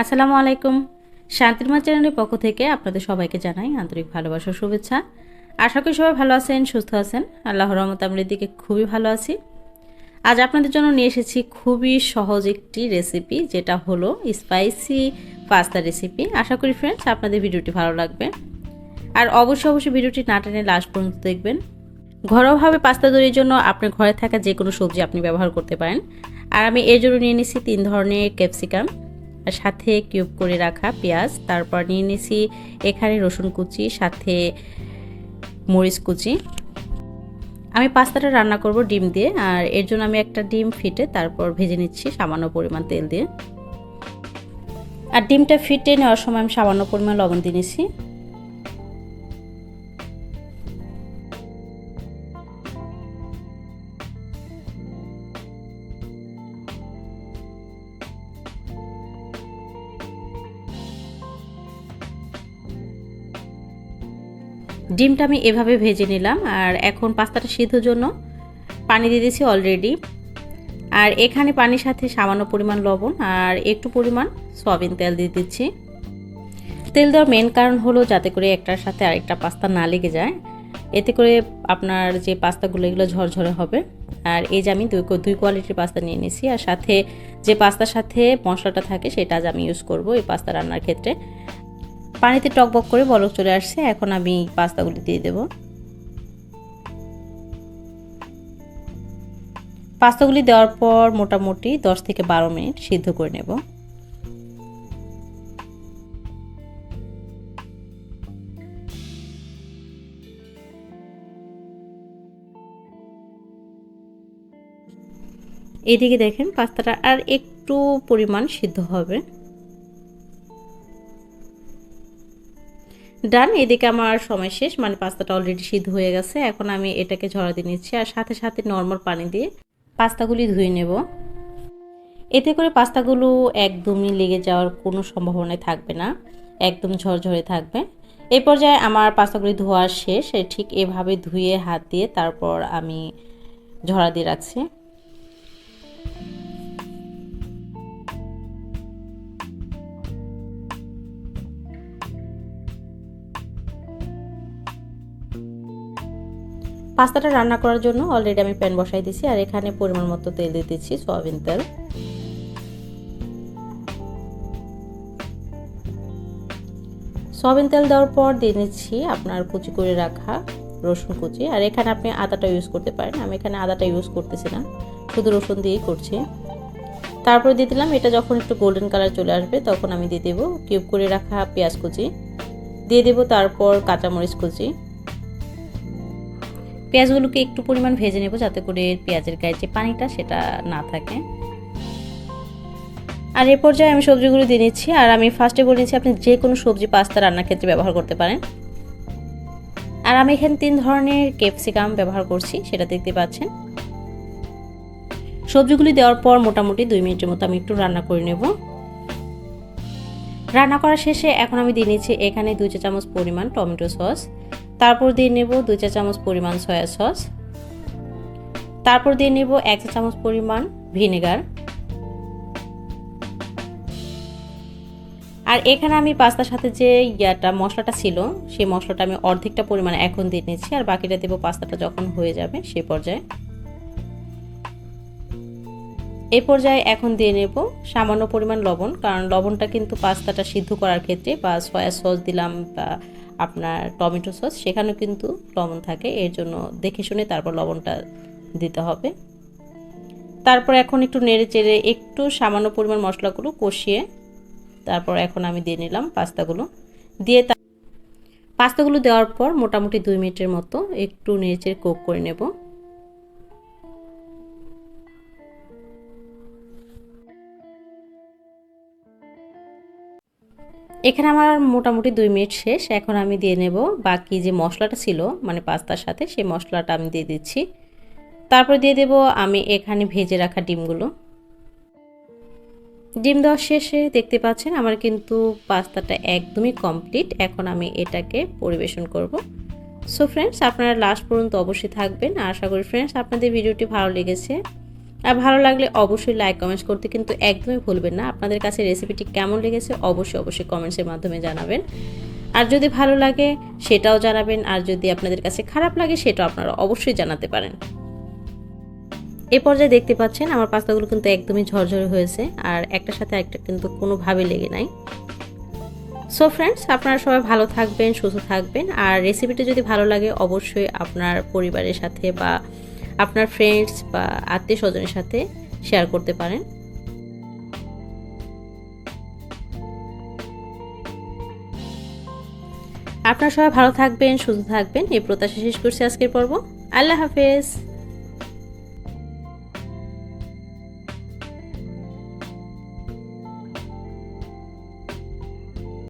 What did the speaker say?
আসসালামু আলাইকুম। শান্তির মা চ্যানেলের পক্ষ থেকে আপনাদের সবাইকে জানাই আন্তরিক ভালোবাসা শুভেচ্ছা। আশা করি সবাই ভালো আছেন, সুস্থ আছেন। আল্লাহর রহমতে আমরা এদিকে খুবই ভালো আছি। আজ আপনাদের জন্য নিয়ে এসেছি খুবই সহজ একটি রেসিপি, যেটা হলো স্পাইসি পাস্তা রেসিপি। আশা করি ফ্রেন্ডস আপনাদের ভিডিওটি ভালো লাগবে। আর অবশ্যই ভিডিওটি না টেনে লাস্ট পর্যন্ত দেখবেন। ঘরোয়াভাবে পাস্তা তৈরির জন্য আপনার ঘরে থাকা যে কোনো সবজি আপনি ব্যবহার করতে পারেন। আর আমি এর জন্য নিয়ে নিয়েছি 3 ধরনের ক্যাপসিকাম, আর সাথে কিউব করে রাখা পেঁয়াজ, তারপর নিয়ে নিয়েছি এখানে রসুন কুচি, সাথে মরিচ কুচি। আমি পাস্তাটা রান্না করব ডিম দিয়ে, আর এর জন্য আমি একটা ডিম ফেটে তারপর ভেজে নিচ্ছি সামান্য পরিমাণ তেল দিয়ে। আর ডিমটা ফেটে নেওয়ার সময় আমি সামান্য পরিমাণ লবণ দিয়ে নিয়েছি। ডিমটা আমি এভাবে ভেজে নিলাম। আর এখন পাস্তাটা সিদ্ধর জন্য পানি দিয়ে দিয়েছি অলরেডি। আর এখানে পানির সাথে সামান্য পরিমাণ লবণ আর একটু পরিমাণ সয়াবিন তেল দিয়ে দিচ্ছি। তেল দেওয়ার মেন কারণ হলো যাতে করে একটার সাথে আরেকটা পাস্তা না লেগে যায়, এতে করে আপনার যে পাস্তাগুলো এগুলো ঝরঝরে হবে। আর এই যে আমি দুই কোয়ালিটির পাস্তা নিয়ে নিয়েছি, আর সাথে যে পাস্তার সাথে মশলাটা থাকে সেটা আজ আমি ইউজ করব এই পাস্তা রান্নার ক্ষেত্রে। পানিতে টকবক করে বলক চলে আসছে, এখন আমি পাস্তাগুলি দিয়ে দেব। পাস্তাগুলি দেওয়ার পর মোটামুটি 10 থেকে 12 মিনিট সিদ্ধ করে নেব। এইদিকে দেখেন পাস্তাটা আর একটু পরিমাণ সিদ্ধ হবে। ডান, এদিকে আমার সময় শেষ, মানে পাস্তাটা অলরেডি সিদ্ধ হয়ে গেছে। এখন আমি এটাকে ঝরা দিয়ে নিচ্ছি, আর সাথে সাথে নর্মাল পানি দিয়ে পাস্তাগুলি ধুয়ে নেব। এতে করে পাস্তাগুলো একদমই লেগে যাওয়ার কোনো সম্ভাবনা থাকবে না, একদম ঝরঝরে থাকবে। এই পর্যায়ে আমার পাস্তাগুলি ধোয়া শেষ। ঠিক এভাবে ধুয়ে হাত দিয়ে তারপর আমি ঝরা দিয়ে রাখছি। পাস্তাটা রান্না করার জন্য অলরেডি আমি প্যান বসাই দিয়েছি, আর এখানে পরিমাণ মতো তেল দিয়ে দিচ্ছি, সয়াবিন তেল। সয়াবিন তেল দেওয়ার পর দিয়ে নিচ্ছি আপনার কুচি করে রাখা রসুন কুচি। আর এখানে আপনি আদাটা ইউজ করতে পারেন, আমি এখানে আদাটা ইউজ করতেছি না, শুধু রসুন দিয়েই করছি। তারপর দিয়ে দিলাম, এটা যখন একটু গোল্ডেন কালার চলে আসবে তখন আমি দিয়ে দেবো কিউব করে রাখা পেঁয়াজ কুচি, দিয়ে দেবো তারপর কাঁচামরিচ কুচি। পেঁয়াজগুলোকে একটু পরিমাণ ভেজে নেব যাতে করে পেঁয়াজের গায়ে যে পানিটা সেটা না থাকে। আর এই পর্যায়ে আমি সবজিগুলো দিয়ে নিচ্ছি। আর আমি ফার্স্টে বলে নিচ্ছি আপনি যে কোনো সবজি পাস্তা রান্নার ক্ষেত্রে ব্যবহার করতে পারেন। আর আমি এখানে 3 ধরনের ক্যাপসিকাম ব্যবহার করছি, সেটা দেখতে পাচ্ছেন। সবজিগুলি দেওয়ার পর মোটামুটি 2 মিনিটের মতো আমি একটু রান্না করে নেব। রান্না করা শেষে এখন আমি দিয়ে নিচ্ছি এখানে 2 চা চামচ পরিমাণ টমেটো সস, তারপর দিয়ে নেব 2 চা চামচ পরিমাণ সয়া সস, তারপর দিয়ে নেব 1 চা চামচ পরিমাণ ভিনেগার। আর এখানে আমি পাস্তার সাথে যে মশলাটা ছিল সেই মশলাটা আমি অর্ধেকটা পরিমাণ এখন দিয়ে নিচ্ছি, আর বাকিটা দেব পাস্তাটা যখন হয়ে যাবে সেই পর্যায়ে। এই পর্যায়ে এখন দিয়ে নেব সামান্য পরিমাণ লবণ, কারণ লবণটা কিন্তু পাস্তাটা সিদ্ধ করার ক্ষেত্রে বা সয়া সস দিলাম বা আপনার টমেটো সস সেখানেও কিন্তু লবণ থাকে, এর জন্য দেখে শুনে তারপর লবণটা দিতে হবে। তারপর এখন একটু নেড়ে চেড়ে একটু সামান্য পরিমাণ মশলাগুলো কষিয়ে তারপর এখন আমি দিয়ে নিলাম পাস্তাগুলো। পাস্তাগুলো দেওয়ার পর মোটামুটি 2 মিনিটের মতো একটু নেড়ে চেড়ে কুক করে নেব। এখানে আমার মোটামুটি 2 মিনিট শেষ। এখন আমি দিয়ে নেব বাকি যে মশলাটা ছিল মানে পাস্তার সাথে সেই মশলাটা আমি দিয়ে দিচ্ছি। তারপর দিয়ে দেব আমি এখানে ভেজে রাখা ডিমগুলো। ডিম দেওয়ার শেষে দেখতে পাচ্ছেন আমার কিন্তু পাস্তাটা একদমই কমপ্লিট। এখন আমি এটাকে পরিবেশন করব। সো ফ্রেন্ডস, আপনারা লাস্ট পর্যন্ত অবশ্যই থাকবেন। আশা করি ফ্রেন্ডস আপনাদের ভিডিওটি ভালো লেগেছে। আর ভালো লাগলে অবশ্যই লাইক কমেন্টস করতে কিন্তু একদমই ভুলবেন না। আপনাদের কাছে রেসিপিটি কেমন লেগেছে অবশ্যই কমেন্টসের মাধ্যমে জানাবেন। আর যদি ভালো লাগে সেটাও জানাবেন, আর যদি আপনাদের কাছে খারাপ লাগে সেটাও আপনারা অবশ্যই জানাতে পারেন। এই পর্যায়ে দেখতে পাচ্ছেন আমার পাস্তাগুলো কিন্তু একদমই ঝরঝরে হয়েছে, আর একটার সাথে একটা কিন্তু কোনোভাবে লেগে নাই। সো ফ্রেন্ডস, আপনারা সবাই ভালো থাকবেন, সুস্থ থাকবেন। আর রেসিপিটি যদি ভালো লাগে অবশ্যই আপনার পরিবারের সাথে বা আপনার ফ্রেন্ডস বা আত্মীয় স্বজনের সাথে শেয়ার করতে পারেন। আপনারা সবাই ভালো থাকবেন, সুস্থ থাকবেন এই প্রত্যাশা শেষ করছি আজকের পর্ব। আল্লাহ হাফেজ।